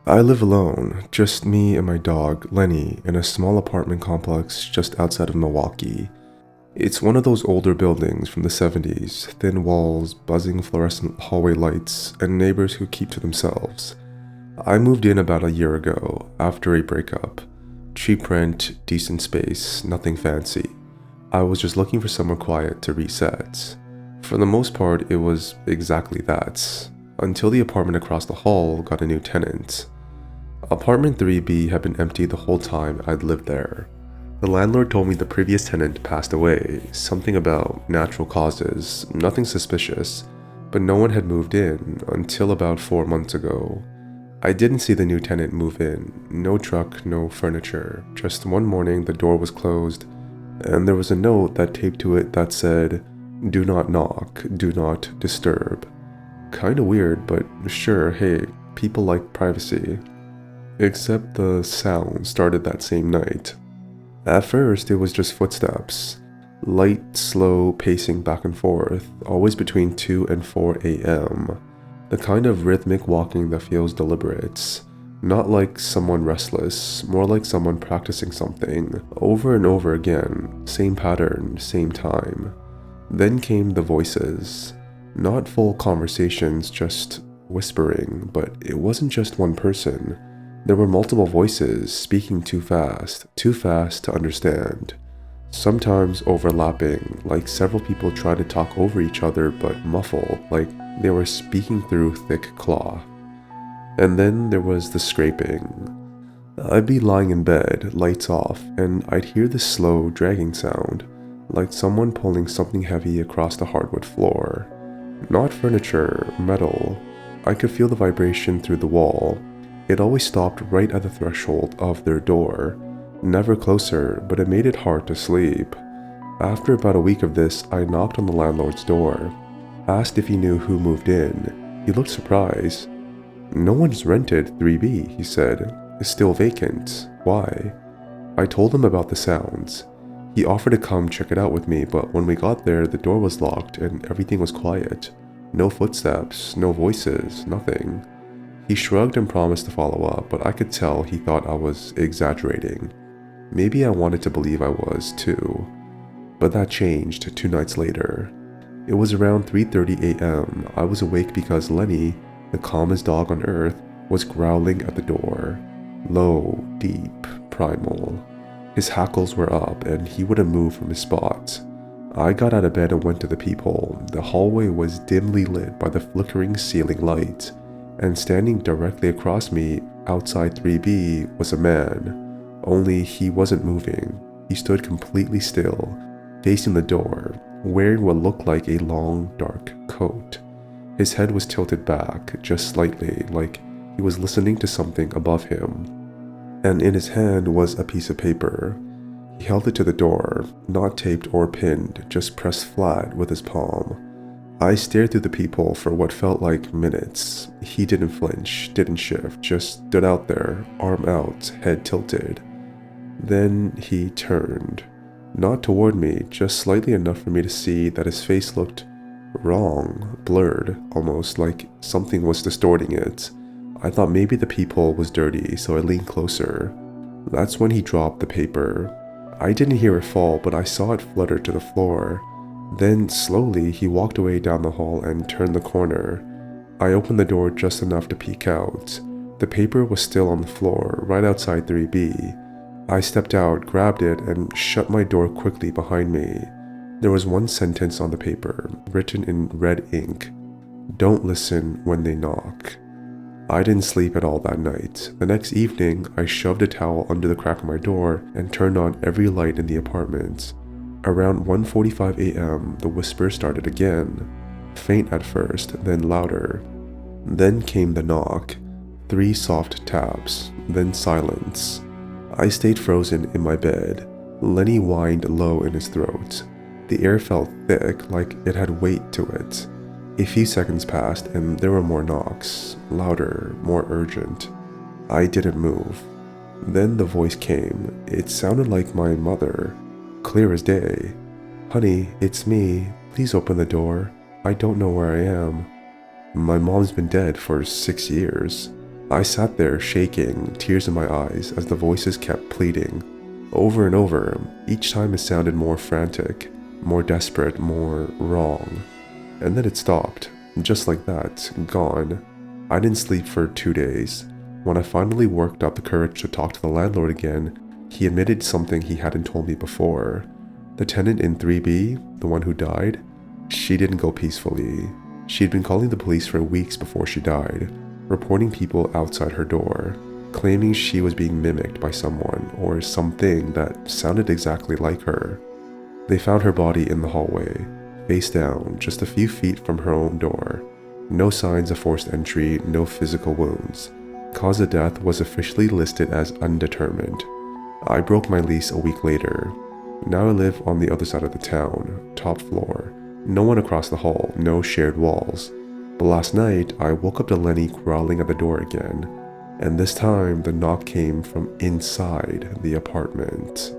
I live alone, just me and my dog, Lenny, in a small apartment complex just outside of Milwaukee. It's one of those older buildings from the 70s, thin walls, buzzing fluorescent hallway lights, and neighbors who keep to themselves. I moved in about a year ago, after a breakup. Cheap rent, decent space, nothing fancy. I was just looking for somewhere quiet to reset. For the most part, it was exactly that, until the apartment across the hall got a new tenant. Apartment 3B had been empty the whole time I'd lived there. The landlord told me the previous tenant passed away, something about natural causes, nothing suspicious, but no one had moved in until about 4 months ago. I didn't see the new tenant move in, no truck, no furniture, just one morning the door was closed, and there was a note that taped to it that said, "Do not knock, do not disturb." Kinda weird, but sure, hey, people like privacy. Except the sound started that same night. At first, it was just footsteps. Light, slow pacing back and forth, always between 2 and 4 a.m. The kind of rhythmic walking that feels deliberate. Not like someone restless, more like someone practicing something, over and over again, same pattern, same time. Then came the voices. Not full conversations, just whispering, but it wasn't just one person. There were multiple voices speaking too fast to understand. Sometimes overlapping, like several people trying to talk over each other but muffled, like they were speaking through thick cloth. And then there was the scraping. I'd be lying in bed, lights off, and I'd hear this slow, dragging sound, like someone pulling something heavy across the hardwood floor. Not furniture, metal. I could feel the vibration through the wall. It always stopped right at the threshold of their door. Never closer, but it made it hard to sleep. After about a week of this, I knocked on the landlord's door. Asked if he knew who moved in. He looked surprised. "No one's rented 3B, he said. It's still vacant. Why?" I told him about the sounds. He offered to come check it out with me, but when we got there, the door was locked and everything was quiet. No footsteps, no voices, nothing. He shrugged and promised to follow up, but I could tell he thought I was exaggerating. Maybe I wanted to believe I was too. But that changed 2 nights later. It was around 3:30 a.m. I was awake because Lenny, the calmest dog on earth, was growling at the door. Low, deep, primal. His hackles were up and he wouldn't move from his spot. I got out of bed and went to the peephole. The hallway was dimly lit by the flickering ceiling light, and standing directly across me, outside 3B, was a man. Only he wasn't moving. He stood completely still, facing the door, wearing what looked like a long, dark coat. His head was tilted back, just slightly, like he was listening to something above him. And in his hand was a piece of paper. He held it to the door, not taped or pinned, just pressed flat with his palm. I stared through the peephole for what felt like minutes. He didn't flinch, didn't shift, just stood out there, arm out, head tilted. Then he turned. Not toward me, just slightly enough for me to see that his face looked wrong, blurred, almost like something was distorting it. I thought maybe the peephole was dirty, so I leaned closer. That's when he dropped the paper. I didn't hear it fall, but I saw it flutter to the floor. Then, slowly, he walked away down the hall and turned the corner. I opened the door just enough to peek out. The paper was still on the floor, right outside 3B. I stepped out, grabbed it, and shut my door quickly behind me. There was one sentence on the paper, written in red ink. "Don't listen when they knock." I didn't sleep at all that night. The next evening, I shoved a towel under the crack of my door and turned on every light in the apartment. Around 1:45 a.m., the whisper started again. Faint at first, then louder. Then came the knock. 3 soft taps, then silence. I stayed frozen in my bed. Lenny whined low in his throat. The air felt thick, like it had weight to it. A few seconds passed and there were more knocks, louder, more urgent. I didn't move. Then the voice came. It sounded like my mother, clear as day. "Honey, it's me. Please open the door. I don't know where I am." My mom's been dead for 6 years. I sat there shaking, tears in my eyes, as the voices kept pleading. Over and over, each time it sounded more frantic, more desperate, more wrong. And then it stopped, just like that, gone. I didn't sleep for 2 days. When I finally worked up the courage to talk to the landlord again, he admitted something he hadn't told me before. The tenant in 3B, the one who died, she didn't go peacefully. She'd been calling the police for weeks before she died, reporting people outside her door, claiming she was being mimicked by someone or something that sounded exactly like her. They found her body in the hallway, face down, just a few feet from her own door. No signs of forced entry, no physical wounds. Cause of death was officially listed as undetermined. I broke my lease a week later. Now I live on the other side of the town, top floor. No one across the hall, no shared walls. But last night, I woke up to Lenny crawling at the door again. And this time, the knock came from inside the apartment.